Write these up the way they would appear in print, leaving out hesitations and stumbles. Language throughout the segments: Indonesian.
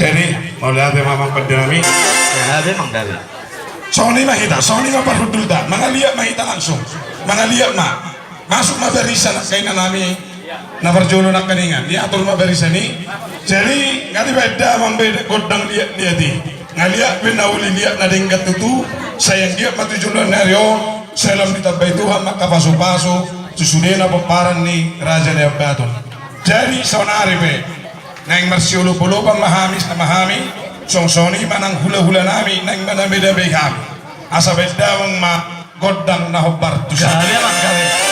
Jadi mau lihat mamang pendinami. Sabi mang dabi. Sony mah parhudul dah. Mga lihat mahita langsung. Mga lihat mah masuk mabarisan kain nami na perjulo nak kaningan. Dia atur mabarisan ni. Jadi ngali beda mambeda kodang lihat di. Ngaliat benauli lihat na dengkat tutu. Sayang dia matujulan nario. Selam ditabay Tuhan maka paso-paso. Susudena paparan ni Raja ni Abaton. Jadi sonari be. Nang marsiulo pulo pang mahamis na mahami. Song-soni manang hula-hula nami nang manamida be kami. Asa bedawang ma godang na hobar tu Sabi mang dabi.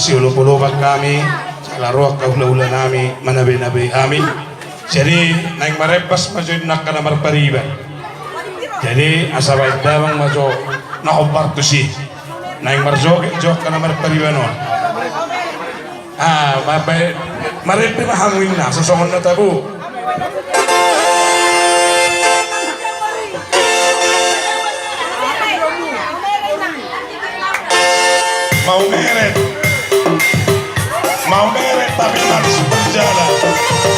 siulupulukat kami, sa laro at kaula-ula nami, manabi-nabi amin. Jadi, naing marepas masyod na ka na marpariban. Jadi, asabay damang maso nakubarto si. Naing marjok ka na marpariban nun. Maripi mahanguin na, sasongon na tabo. Mau meret tapi harus berjalan. Mau beri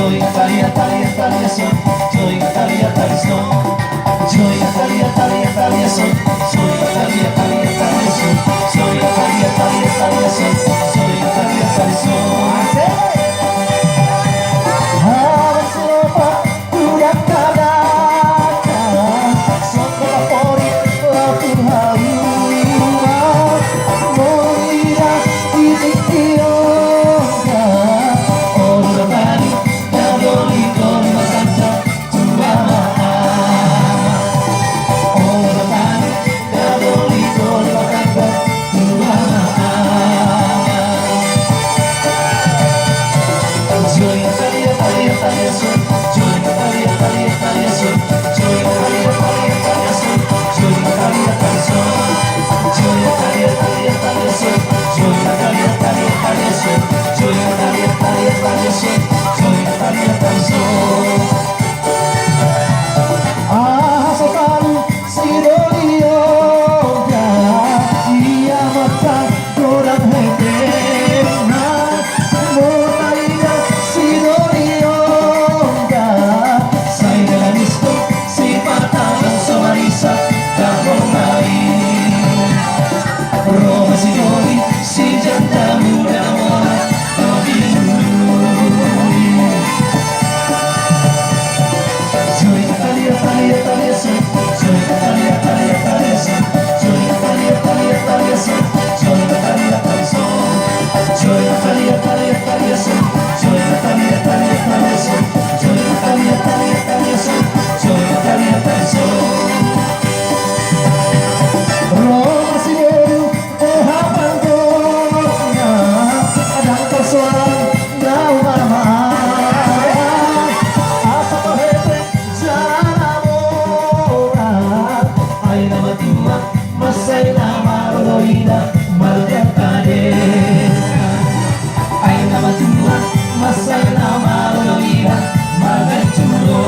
Joy Italia, Italia, Italia son. Joy Italia, Italia son. Joy Italia, Italia, Italia son. Joy Italia, Italia, Italia son. Joy Italia, Italia, Italia son. Joy Italia, Italia son. Habang sila udah kadang-kadang Sokola pori laku haluwa Moira itikioga Ora tani dadoli kori masanta Tuama Ora tani dadoli kori masanta Tuama Joy Italia, Italia, Italia son. Joy Italia, Italia, Italia son. Joy Italia, Italia, Italia son. Joy Italia, Italia son. Joy Italia, Italia, Italia son. Joy Italia, Italia, Italia son. Joy Italia, Italia, Italia son. Joy Italia, Italia son. Ah, sotaru sidolioga Ia mata dorang hetena Motaina sidolioga Sai della misto si patata somarisa da Romai Roma signori si gianta muda mora Joy Italia, Italia, Italia son. Joy Italia, Italia, Italia son. Joy Italia, Italia, Italia son. Joy Italia, Italia son. Joy Italia, Italia, Italia son. Joy Italia, Italia, Italia son. Joy Italia, Italia, Italia son. Joy Italia, Italia son. Roma signori hapang donya Adang persoalan daw mamahal Apa kahete sana morat Ay na matima masay na maroloida Malgakade Ay na matima masay na maroloida Malgachulo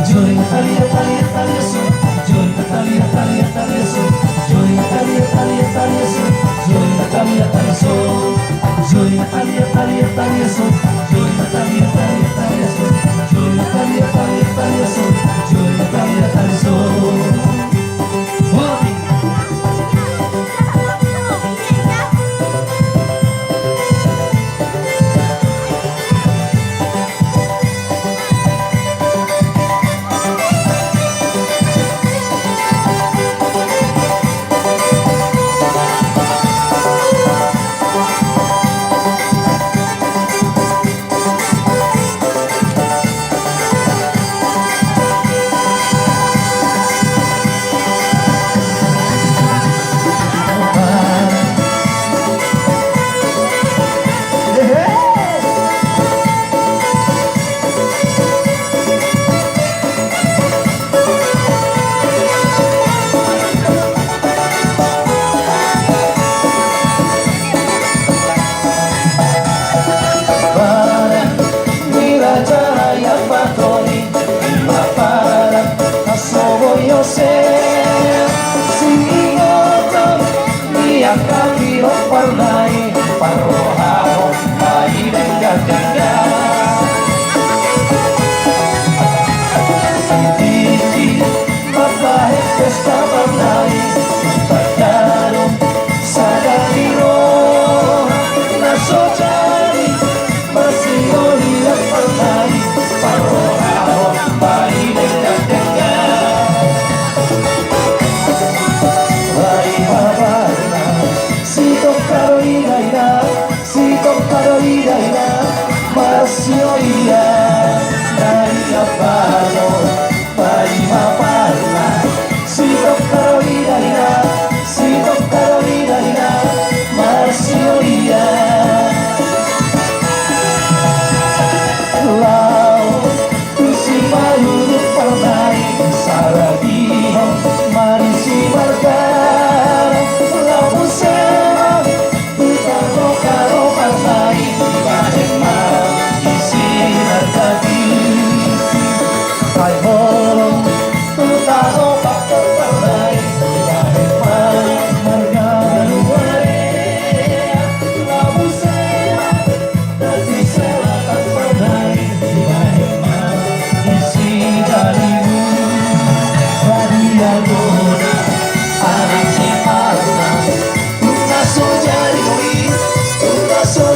Joy Italia, Italia, Italia son. Joy Italia, Italia, Italia son. Joy Italia, Italia, Italia son. Joy Italia, Italia son. Joy Italia, Italia, Italia son. Joy Italia, Italia, Italia son. Joy Italia, Italia, Italia son. Joy Italia, Italia son. Morning.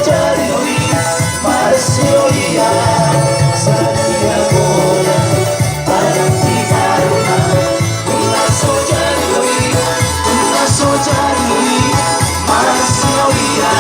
jadi hoy, mas se oía, Santiago, parang di karuna. Un lazo jadi hoy, mas se oía.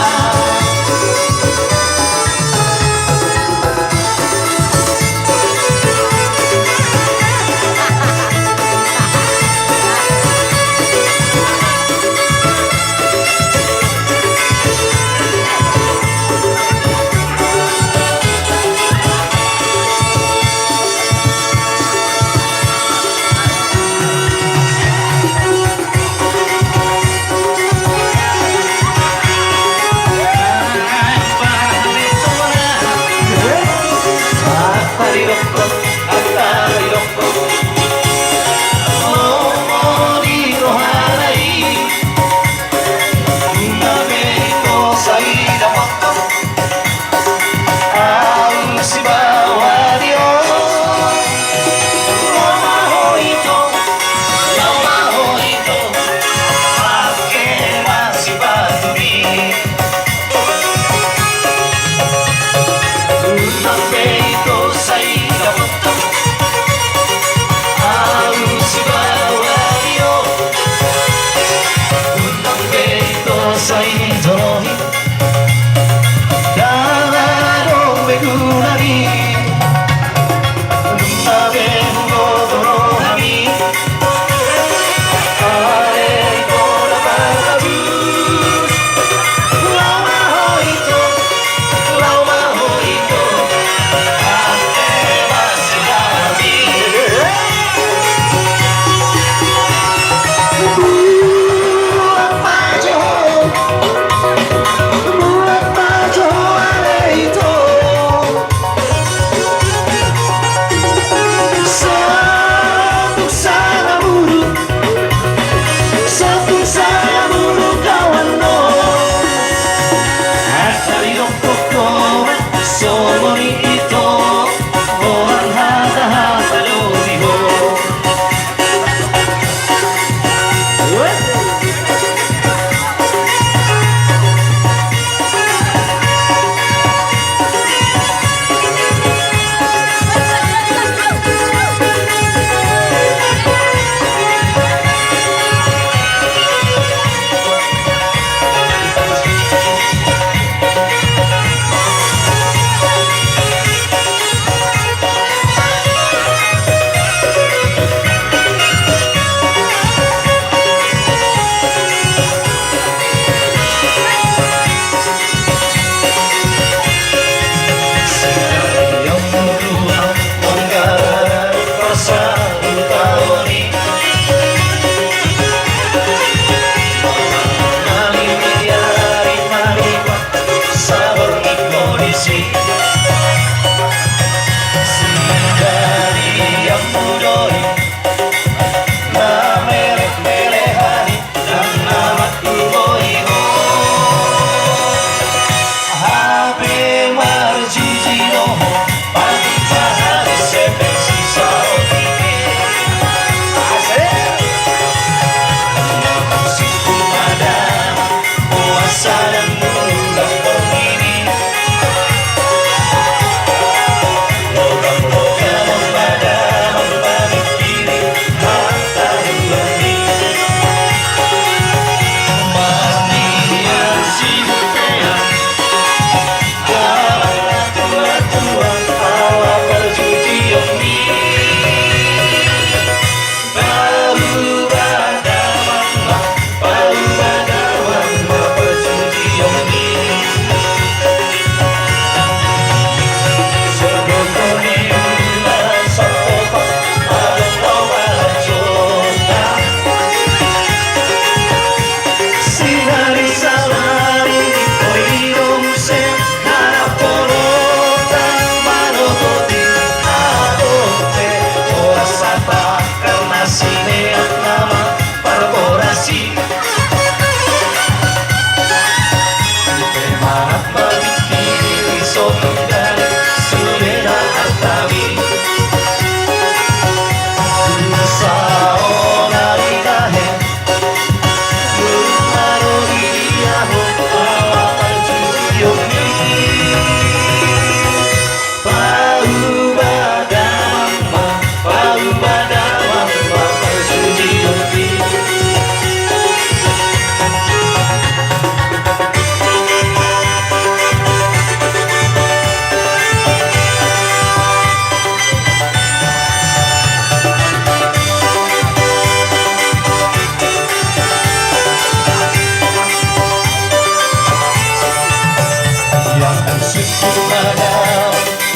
Syukur pada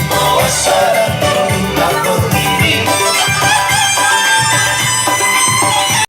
Maha